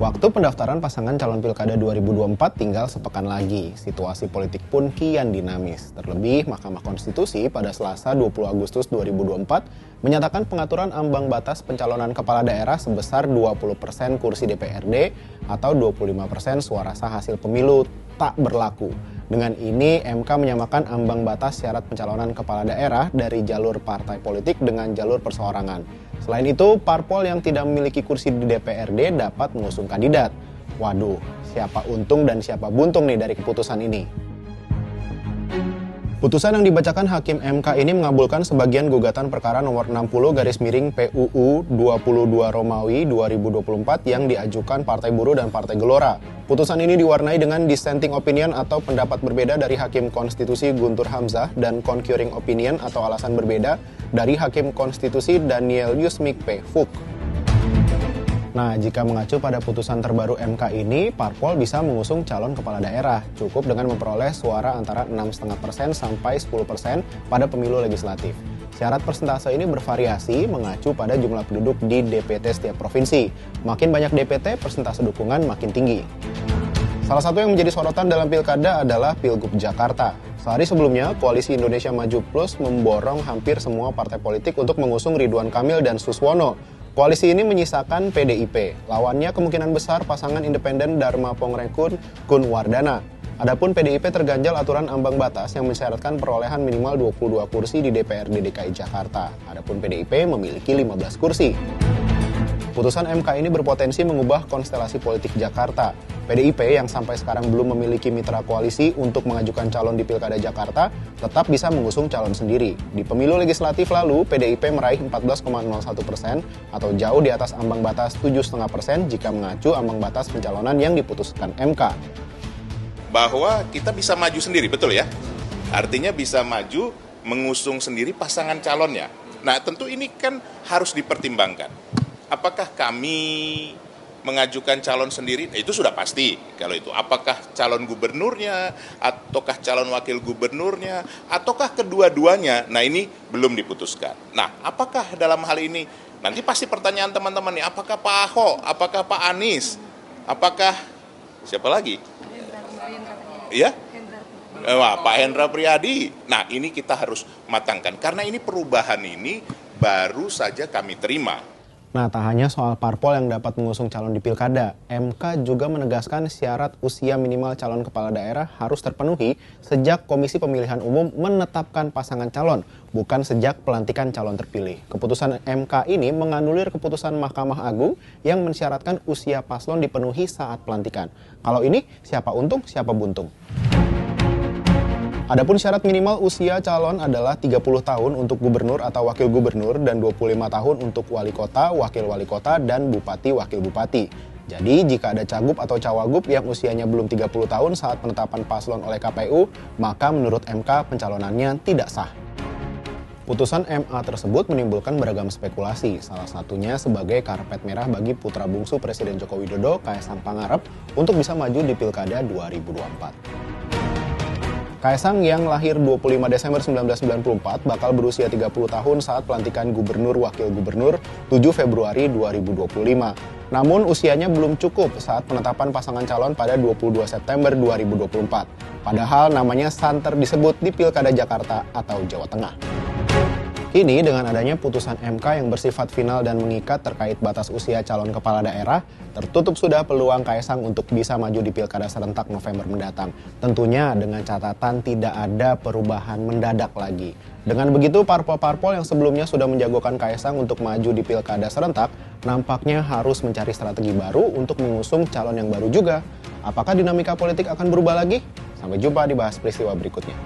Waktu pendaftaran pasangan calon Pilkada 2024 tinggal sepekan lagi. Situasi politik pun kian dinamis. Terlebih, Mahkamah Konstitusi pada Selasa 20 Agustus 2024 menyatakan pengaturan ambang batas pencalonan kepala daerah sebesar 20% kursi DPRD atau 25% suara sah hasil pemilu tak berlaku. Dengan ini, MK menyamakan ambang batas syarat pencalonan kepala daerah dari jalur partai politik dengan jalur perseorangan. Selain itu, parpol yang tidak memiliki kursi di DPRD dapat mengusung kandidat. Waduh, siapa untung dan siapa buntung nih dari keputusan ini? Putusan yang dibacakan Hakim MK ini mengabulkan sebagian gugatan perkara nomor 60/PUU 22 Romawi 2024 yang diajukan Partai Buruh dan Partai Gelora. Putusan ini diwarnai dengan dissenting opinion atau pendapat berbeda dari Hakim Konstitusi Guntur Hamzah dan concurring opinion atau alasan berbeda dari Hakim Konstitusi Daniel Yusmik-P. Fuk. Nah, jika mengacu pada putusan terbaru MK ini, parpol bisa mengusung calon kepala daerah, cukup dengan memperoleh suara antara 6,5% sampai 10% pada pemilu legislatif. Syarat persentase ini bervariasi mengacu pada jumlah penduduk di DPT setiap provinsi. Makin banyak DPT, persentase dukungan makin tinggi. Salah satu yang menjadi sorotan dalam pilkada adalah Pilgub Jakarta. Sehari sebelumnya, Koalisi Indonesia Maju Plus memborong hampir semua partai politik untuk mengusung Ridwan Kamil dan Suswono. Koalisi ini menyisakan PDIP. Lawannya kemungkinan besar pasangan independen Dharma Pongrekun Kunwardana. Adapun PDIP terganjal aturan ambang batas yang mensyaratkan perolehan minimal 22 kursi di DPRD DKI Jakarta. Adapun PDIP memiliki 15 kursi. Putusan MK ini berpotensi mengubah konstelasi politik Jakarta. PDIP yang sampai sekarang belum memiliki mitra koalisi untuk mengajukan calon di Pilkada Jakarta tetap bisa mengusung calon sendiri. Di pemilu legislatif lalu, PDIP meraih 14,01% atau jauh di atas ambang batas 7,5% jika mengacu ambang batas pencalonan yang diputuskan MK. Bahwa kita bisa maju sendiri, betul ya? Artinya bisa maju mengusung sendiri pasangan calonnya. Nah, tentu ini kan harus dipertimbangkan. Apakah kami mengajukan calon sendiri? Nah, itu sudah pasti kalau itu. Apakah calon gubernurnya, ataukah calon wakil gubernurnya, ataukah kedua-duanya? Nah, ini belum diputuskan. Nah, apakah dalam hal ini, nanti pasti pertanyaan teman-teman nih, apakah Pak Ahok, apakah Pak Anies, apakah siapa lagi? Ya? Pak Hendra Priyadi. Nah, ini kita harus matangkan. Karena ini perubahan ini baru saja kami terima. Nah, tak hanya soal parpol yang dapat mengusung calon di pilkada, MK juga menegaskan syarat usia minimal calon kepala daerah harus terpenuhi sejak Komisi Pemilihan Umum menetapkan pasangan calon, bukan sejak pelantikan calon terpilih. Keputusan MK ini menganulir keputusan Mahkamah Agung yang mensyaratkan usia paslon dipenuhi saat pelantikan. Kalau ini, siapa untung, siapa buntung? Adapun syarat minimal usia calon adalah 30 tahun untuk gubernur atau wakil gubernur dan 25 tahun untuk wali kota, wakil wali kota, dan bupati, wakil bupati. Jadi, jika ada cagup atau cawagup yang usianya belum 30 tahun saat penetapan paslon oleh KPU, maka menurut MK pencalonannya tidak sah. Putusan MA tersebut menimbulkan beragam spekulasi, salah satunya sebagai karpet merah bagi putra bungsu Presiden Joko Widodo, Kaesang Pangarep, untuk bisa maju di Pilkada 2024. Kaesang yang lahir 25 Desember 1994 bakal berusia 30 tahun saat pelantikan gubernur wakil gubernur 7 Februari 2025. Namun usianya belum cukup saat penetapan pasangan calon pada 22 September 2024. Padahal namanya santer disebut di Pilkada Jakarta atau Jawa Tengah. Kini dengan adanya putusan MK yang bersifat final dan mengikat terkait batas usia calon kepala daerah, tertutup sudah peluang Kaesang untuk bisa maju di Pilkada serentak November mendatang. Tentunya dengan catatan tidak ada perubahan mendadak lagi. Dengan begitu, parpol-parpol yang sebelumnya sudah menjagokan Kaesang untuk maju di Pilkada serentak, nampaknya harus mencari strategi baru untuk mengusung calon yang baru juga. Apakah dinamika politik akan berubah lagi? Sampai jumpa di Bahas Peristiwa berikutnya.